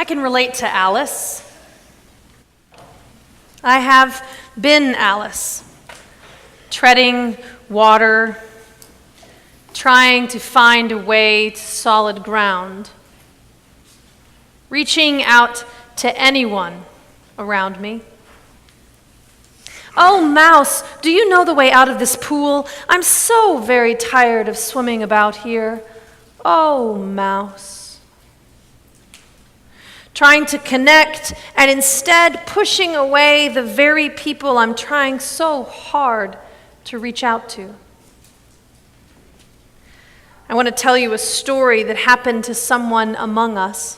I can relate to Alice. I have been Alice, treading water, trying to find a way to solid ground, reaching out to anyone around me. "Oh, Mouse, do you know the way out of this pool? I'm so very tired of swimming about here. Oh, Mouse." Trying to connect and instead pushing away the very people I'm trying so hard to reach out to. I want to tell you a story that happened to someone among us.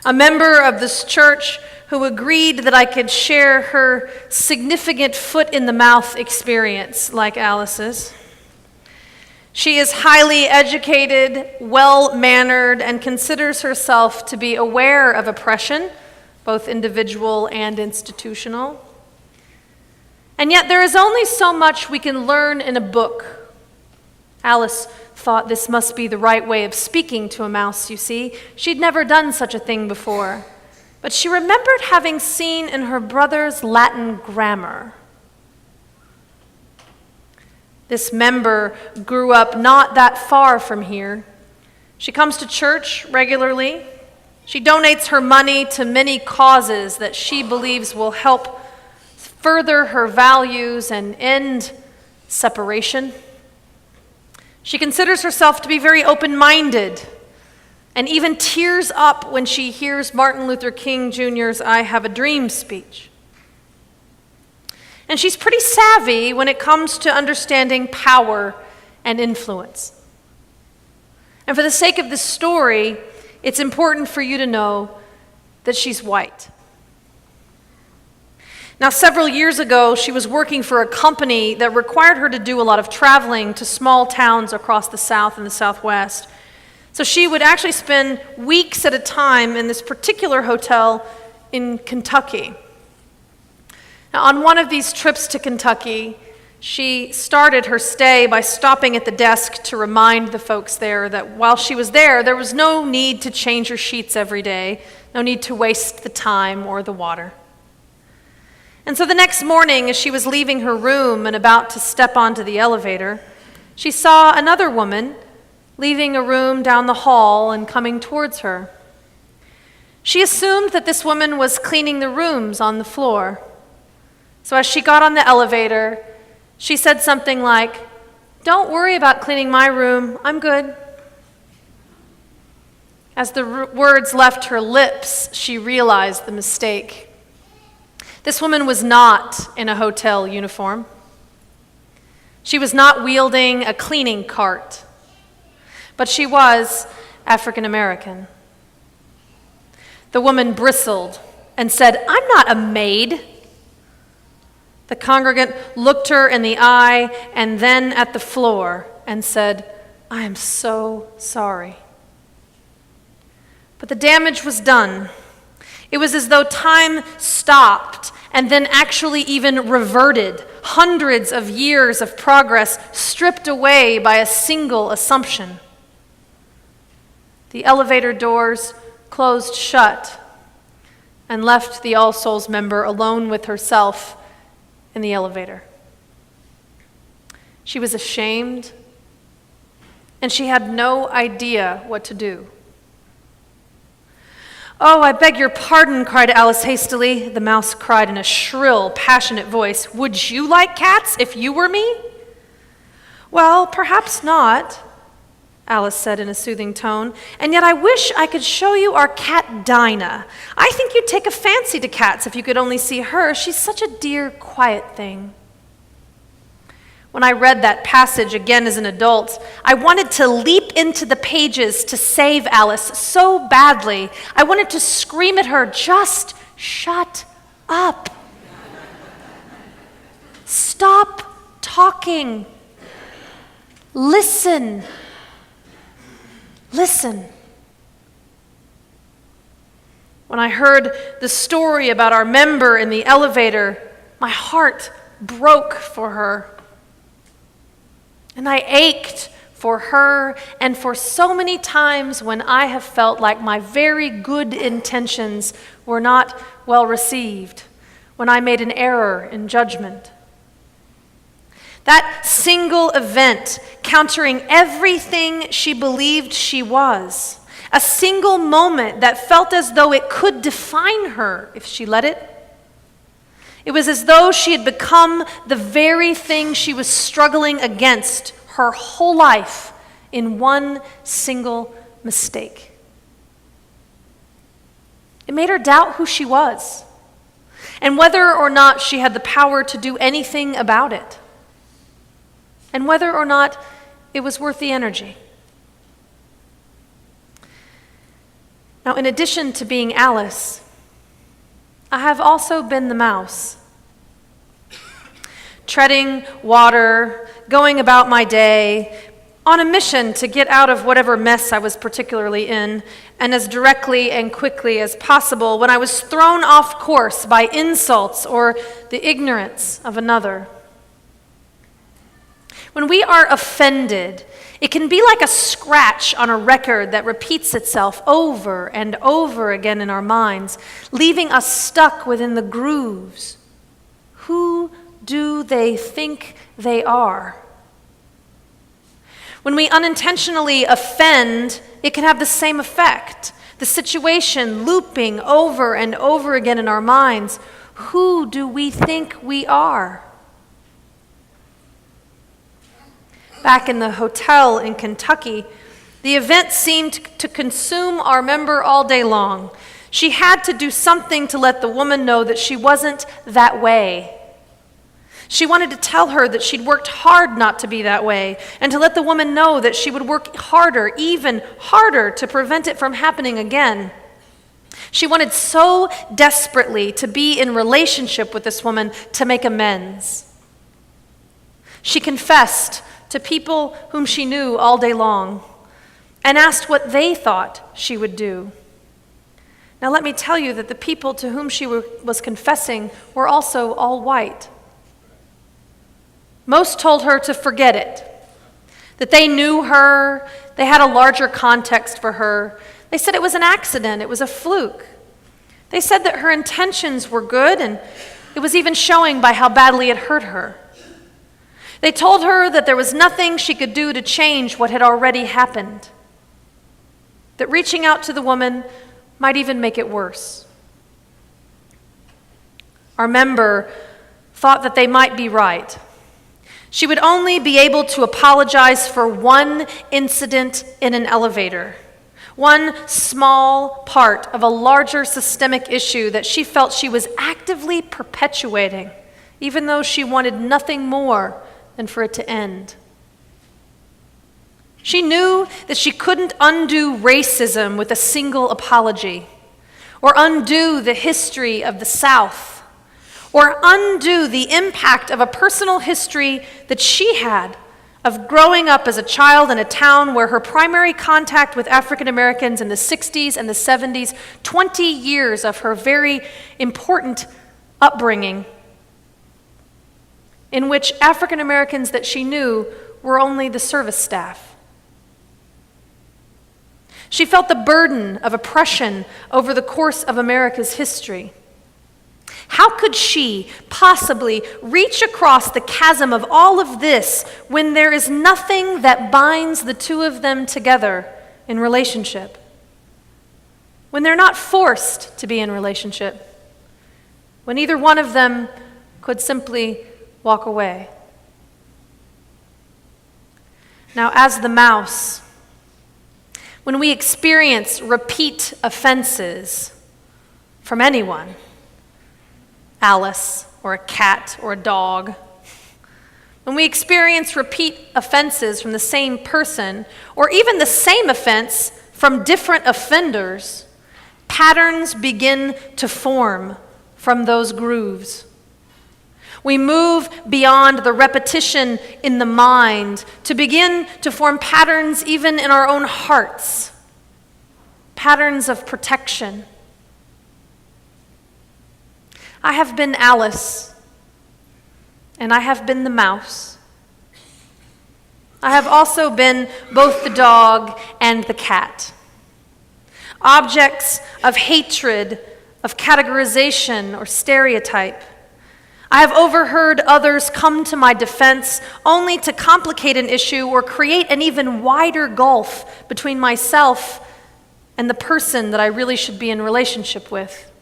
A member of this church who agreed that I could share her significant foot-in-the-mouth experience like Alice's. She is highly educated, well-mannered, and considers herself to be aware of oppression, both individual and institutional. And yet there is only so much we can learn in a book. Alice thought this must be the right way of speaking to a mouse, you see. She'd never done such a thing before. But she remembered having seen in her brother's Latin grammar. This member grew up not that far from here. She comes to church regularly. She donates her money to many causes that she believes will help further her values and end separation. She considers herself to be very open-minded and even tears up when she hears Martin Luther King Jr.'s "I Have a Dream" speech. And she's pretty savvy when it comes to understanding power and influence. And for the sake of this story, it's important for you to know that she's white. Now, several years ago, she was working for a company that required her to do a lot of traveling to small towns across the South and the Southwest. So she would actually spend weeks at a time in this particular hotel in Kentucky. Now, on one of these trips to Kentucky, she started her stay by stopping at the desk to remind the folks there that while she was there was no need to change her sheets every day, no need to waste the time or the water. And so the next morning, as she was leaving her room and about to step onto the elevator, she saw another woman leaving a room down the hall and coming towards her. She assumed that this woman was cleaning the rooms on the floor. So as she got on the elevator, she said something like, "Don't worry about cleaning my room, I'm good." As the words left her lips, she realized the mistake. This woman was not in a hotel uniform. She was not wielding a cleaning cart, but she was African American. The woman bristled and said, "I'm not a maid." The congregant looked her in the eye and then at the floor and said, "I am so sorry." But the damage was done. It was as though time stopped and then actually even reverted, hundreds of years of progress stripped away by a single assumption. The elevator doors closed shut and left the All Souls member alone with herself in the elevator. She was ashamed, and she had no idea what to do. "Oh, I beg your pardon," cried Alice hastily. The mouse cried in a shrill, passionate voice, "Would you like cats if you were me?" "Well, perhaps not," Alice said in a soothing tone, "and yet I wish I could show you our cat Dinah. I think you'd take a fancy to cats if you could only see her. She's such a dear, quiet thing." When I read that passage again as an adult, I wanted to leap into the pages to save Alice so badly. I wanted to scream at her, "Just shut up. Stop talking. Listen. Listen." When I heard the story about our member in the elevator, my heart broke for her. And I ached for her, and for so many times when I have felt like my very good intentions were not well received, when I made an error in judgment. That single event countering everything she believed she was, a single moment that felt as though it could define her if she let it. It was as though she had become the very thing she was struggling against her whole life in one single mistake. It made her doubt who she was and whether or not she had the power to do anything about it, and whether or not it was worth the energy. Now, in addition to being Alice, I have also been the mouse, treading water, going about my day, on a mission to get out of whatever mess I was particularly in, and as directly and quickly as possible when I was thrown off course by insults or the ignorance of another. When we are offended, it can be like a scratch on a record that repeats itself over and over again in our minds, leaving us stuck within the grooves. Who do they think they are? When we unintentionally offend, it can have the same effect. The situation looping over and over again in our minds. Who do we think we are? Back in the hotel in Kentucky, the event seemed to consume our member all day long. She had to do something to let the woman know that she wasn't that way. She wanted to tell her that she'd worked hard not to be that way, and to let the woman know that she would work harder, even harder, to prevent it from happening again. She wanted so desperately to be in relationship with this woman to make amends. She confessed to people whom she knew all day long and asked what they thought she would do. Now let me tell you that the people to whom she was confessing were also all white. Most told her to forget it, that they knew her, they had a larger context for her. They said it was an accident, it was a fluke. They said that her intentions were good, and it was even showing by how badly it hurt her. They told her that there was nothing she could do to change what had already happened, that reaching out to the woman might even make it worse. Our member thought that they might be right. She would only be able to apologize for one incident in an elevator, one small part of a larger systemic issue that she felt she was actively perpetuating, even though she wanted nothing more than for it to end. She knew that she couldn't undo racism with a single apology, or undo the history of the South, or undo the impact of a personal history that she had of growing up as a child in a town where her primary contact with African Americans in the 60s and the 70s, 20 years of her very important upbringing, in which African Americans that she knew were only the service staff. She felt the burden of oppression over the course of America's history. How could she possibly reach across the chasm of all of this when there is nothing that binds the two of them together in relationship? When they're not forced to be in relationship? When either one of them could simply walk away? Now, as the mouse, when we experience repeat offenses from anyone, Alice, or a cat, or a dog, when we experience repeat offenses from the same person, or even the same offense from different offenders, patterns begin to form from those grooves. We move beyond the repetition in the mind to begin to form patterns even in our own hearts, patterns of protection. I have been Alice, and I have been the mouse. I have also been both the dog and the cat. Objects of hatred, of categorization or stereotype. I have overheard others come to my defense only to complicate an issue or create an even wider gulf between myself and the person that I really should be in relationship with.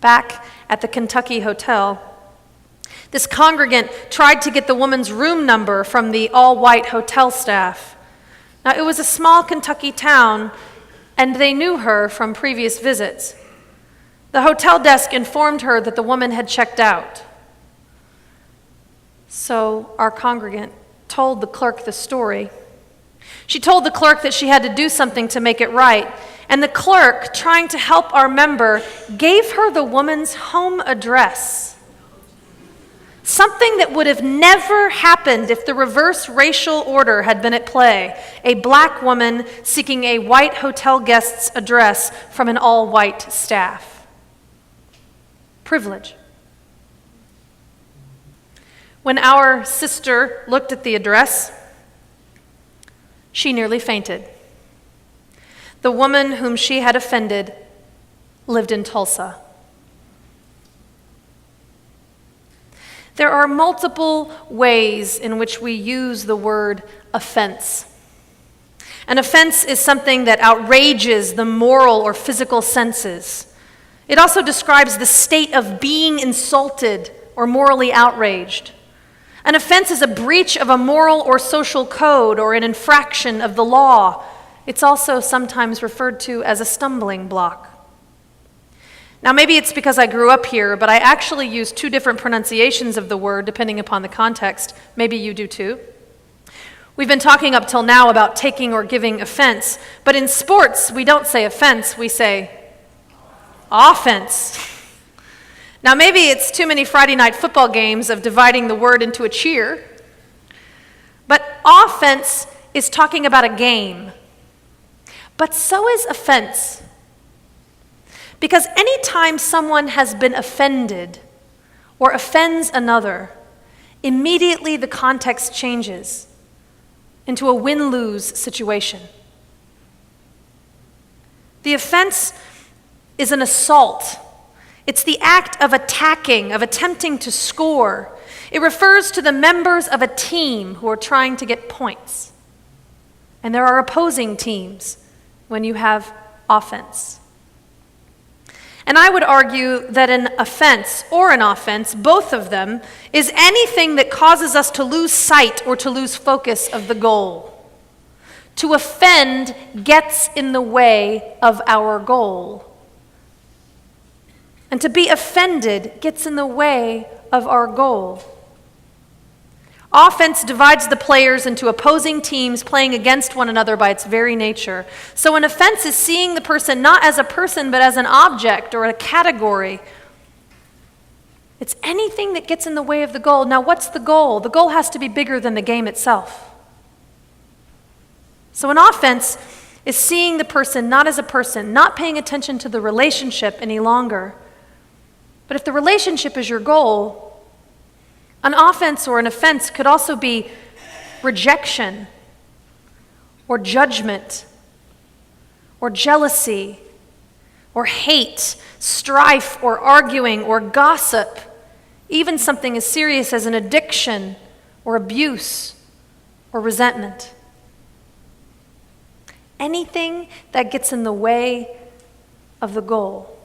Back at the Kentucky hotel, this congregant tried to get the woman's room number from the all-white hotel staff. Now, it was a small Kentucky town, and they knew her from previous visits. The hotel desk informed her that the woman had checked out. So our congregant told the clerk the story. She told the clerk that she had to do something to make it right, and the clerk, trying to help our member, gave her the woman's home address. Something that would have never happened if the reverse racial order had been at play. A black woman seeking a white hotel guest's address from an all-white staff. Privilege. When our sister looked at the address, she nearly fainted. The woman whom she had offended lived in Tulsa. There are multiple ways in which we use the word offense. An offense is something that outrages the moral or physical senses. It also describes the state of being insulted or morally outraged. An offense is a breach of a moral or social code or an infraction of the law. It's also sometimes referred to as a stumbling block. Now, maybe it's because I grew up here, but I actually use two different pronunciations of the word depending upon the context. Maybe you do too. We've been talking up till now about taking or giving offense, but in sports, we don't say offense, we say offense. Now, maybe it's too many Friday night football games of dividing the word into a cheer, but offense is talking about a game. But so is offense. Because anytime someone has been offended or offends another, immediately the context changes into a win-lose situation. The offense is an assault. It's the act of attacking, of attempting to score. It refers to the members of a team who are trying to get points. And there are opposing teams when you have offense. And I would argue that an offense or an offense, both of them, is anything that causes us to lose sight or to lose focus of the goal. To offend gets in the way of our goal. And to be offended gets in the way of our goal. Offense divides the players into opposing teams playing against one another by its very nature. So an offense is seeing the person not as a person but as an object or a category. It's anything that gets in the way of the goal. Now, what's the goal? The goal has to be bigger than the game itself. So an offense is seeing the person not as a person, not paying attention to the relationship any longer. But if the relationship is your goal, an offense or an offense could also be rejection or judgment or jealousy or hate, strife or arguing or gossip, even something as serious as an addiction or abuse or resentment. Anything that gets in the way of the goal.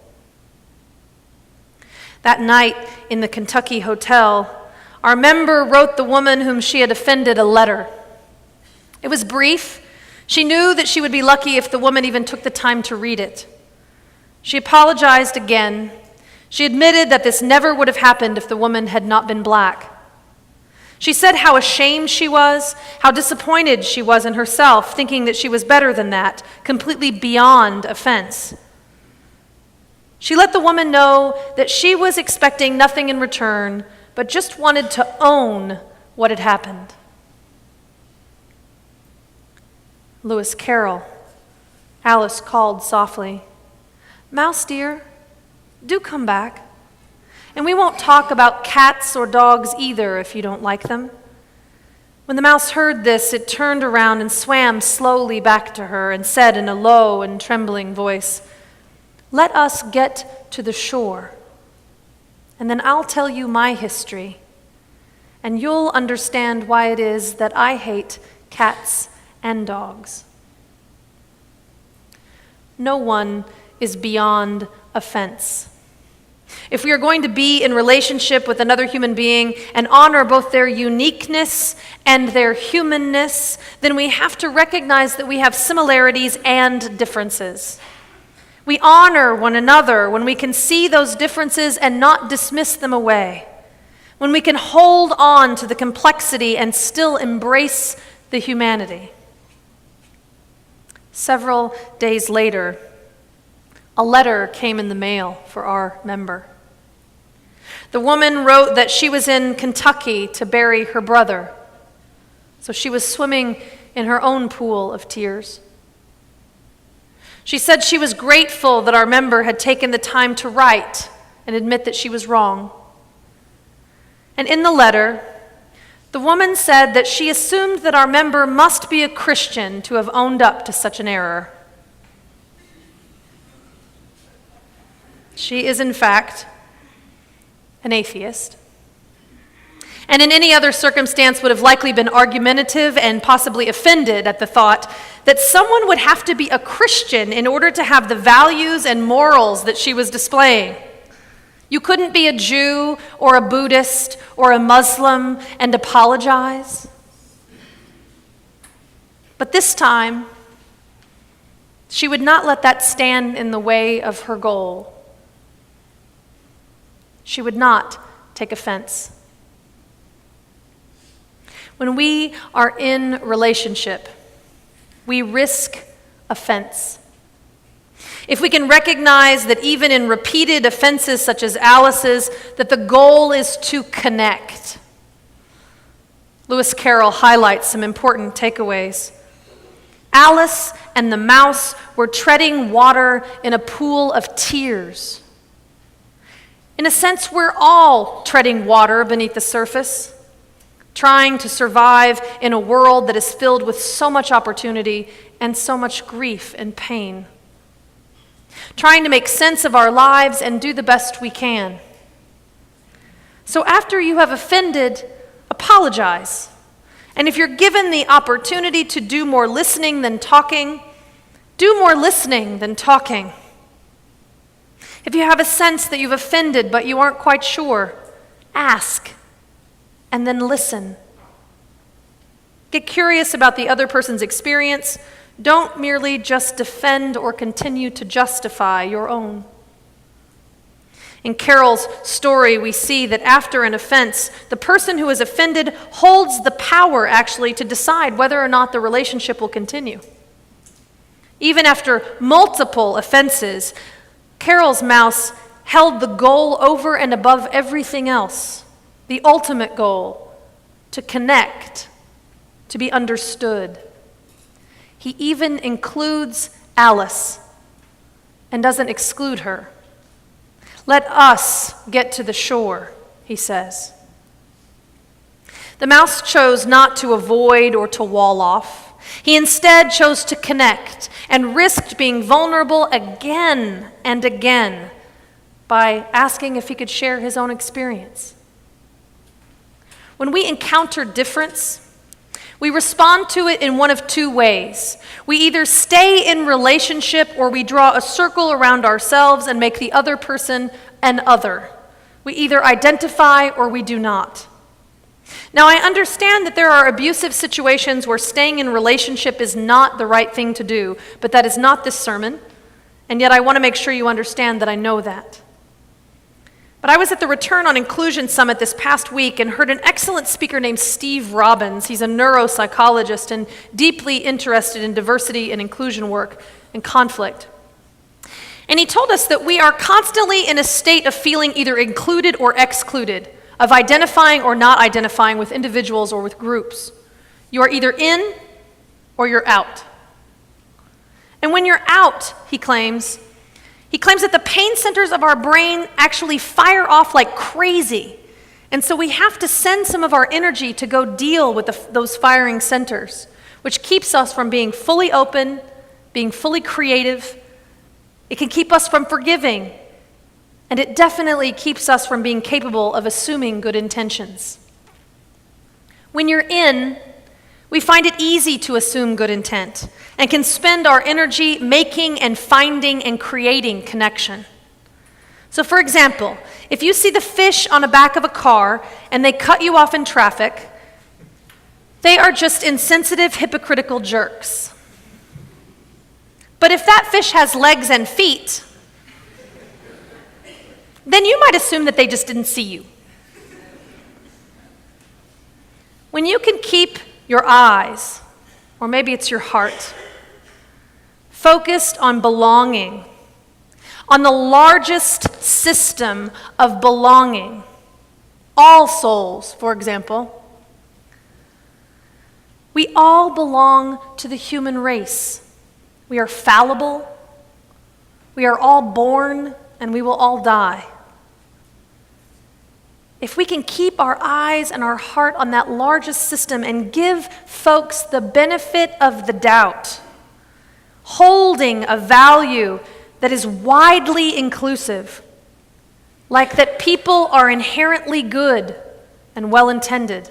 That night in the Kentucky hotel, our member wrote the woman whom she had offended a letter. It was brief. She knew that she would be lucky if the woman even took the time to read it. She apologized again. She admitted that this never would have happened if the woman had not been black. She said how ashamed she was, how disappointed she was in herself, thinking that she was better than that, completely beyond offense. She let the woman know that she was expecting nothing in return, but just wanted to own what had happened. Lewis Carroll. Alice called softly, "Mouse dear, do come back. And we won't talk about cats or dogs either if you don't like them. When the mouse heard this, it turned around and swam slowly back to her and said in a low and trembling voice, "Let us get to the shore, and then I'll tell you my history, and you'll understand why it is that I hate cats and dogs." No one is beyond offense. If we are going to be in relationship with another human being and honor both their uniqueness and their humanness, then we have to recognize that we have similarities and differences. We honor one another when we can see those differences and not dismiss them away, when we can hold on to the complexity and still embrace the humanity. Several days later, a letter came in the mail for our member. The woman wrote that she was in Kentucky to bury her brother, so she was swimming in her own pool of tears. She said she was grateful that our member had taken the time to write and admit that she was wrong. And in the letter, the woman said that she assumed that our member must be a Christian to have owned up to such an error. She is, in fact, an atheist, and in any other circumstance would have likely been argumentative and possibly offended at the thought that someone would have to be a Christian in order to have the values and morals that she was displaying. You couldn't be a Jew or a Buddhist or a Muslim and apologize. But this time, she would not let that stand in the way of her goal. She would not take offense. When we are in relationship, we risk offense. If we can recognize that even in repeated offenses such as Alice's, that the goal is to connect. Lewis Carroll highlights some important takeaways. Alice and the mouse were treading water in a pool of tears. In a sense, we're all treading water beneath the surface, trying to survive in a world that is filled with so much opportunity and so much grief and pain. Trying to make sense of our lives and do the best we can. So after you have offended, apologize. And if you're given the opportunity to do more listening than talking, do more listening than talking. If you have a sense that you've offended but you aren't quite sure, ask and then listen. Get curious about the other person's experience. Don't merely just defend or continue to justify your own. In Carol's story, we see that after an offense, the person who is offended holds the power actually to decide whether or not the relationship will continue. Even after multiple offenses, Carol's mouse held the goal over and above everything else, the ultimate goal, to connect, to be understood. He even includes Alice and doesn't exclude her. Let us get to the shore, he says. The mouse chose not to avoid or to wall off. He instead chose to connect and risked being vulnerable again and again by asking if he could share his own experience. When we encounter difference, we respond to it in one of two ways. We either stay in relationship or we draw a circle around ourselves and make the other person an other. We either identify or we do not. Now, I understand that there are abusive situations where staying in relationship is not the right thing to do, but that is not this sermon, and yet I want to make sure you understand that I know that. But I was at the Return on Inclusion Summit this past week and heard an excellent speaker named Steve Robbins. He's a neuropsychologist and deeply interested in diversity and inclusion work and conflict. And he told us that we are constantly in a state of feeling either included or excluded, of identifying or not identifying with individuals or with groups. You are either in or you're out. And when you're out, he claims that the pain centers of our brain actually fire off like crazy, And so we have to send some of our energy to go deal with those firing centers, which keeps us from being fully open, being fully creative. It can keep us from forgiving, and it definitely keeps us from being capable of assuming good intentions. When you're in, we find it easy to assume good intent and can spend our energy making and finding and creating connection. So for example, if you see the fish on the back of a car and they cut you off in traffic, they are just insensitive, hypocritical jerks. But if that fish has legs and feet, then you might assume that they just didn't see you. When you can keep your eyes, or maybe it's your heart, focused on belonging, on the largest system of belonging, all souls, for example, we all belong to the human race. We are fallible. We are all born, and we will all die. If we can keep our eyes and our heart on that largest system and give folks the benefit of the doubt, holding a value that is widely inclusive, like that people are inherently good and well-intended,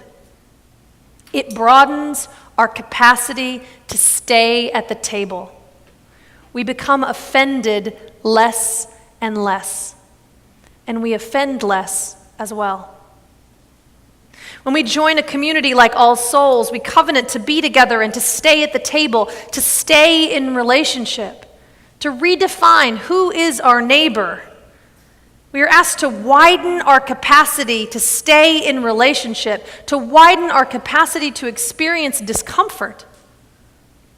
it broadens our capacity to stay at the table. We become offended less and less, and we offend less as well. When we join a community like All Souls, we covenant to be together and to stay at the table, to stay in relationship, to redefine who is our neighbor. We are asked to widen our capacity to stay in relationship, to widen our capacity to experience discomfort,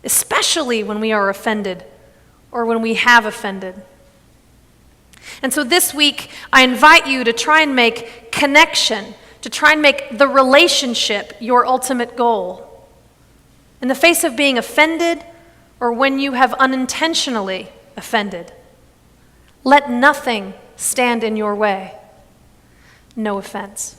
especially when we are offended or when we have offended. And so this week, I invite you to try and make connection, to try and make the relationship your ultimate goal. In the face of being offended, or when you have unintentionally offended, let nothing stand in your way. No offense.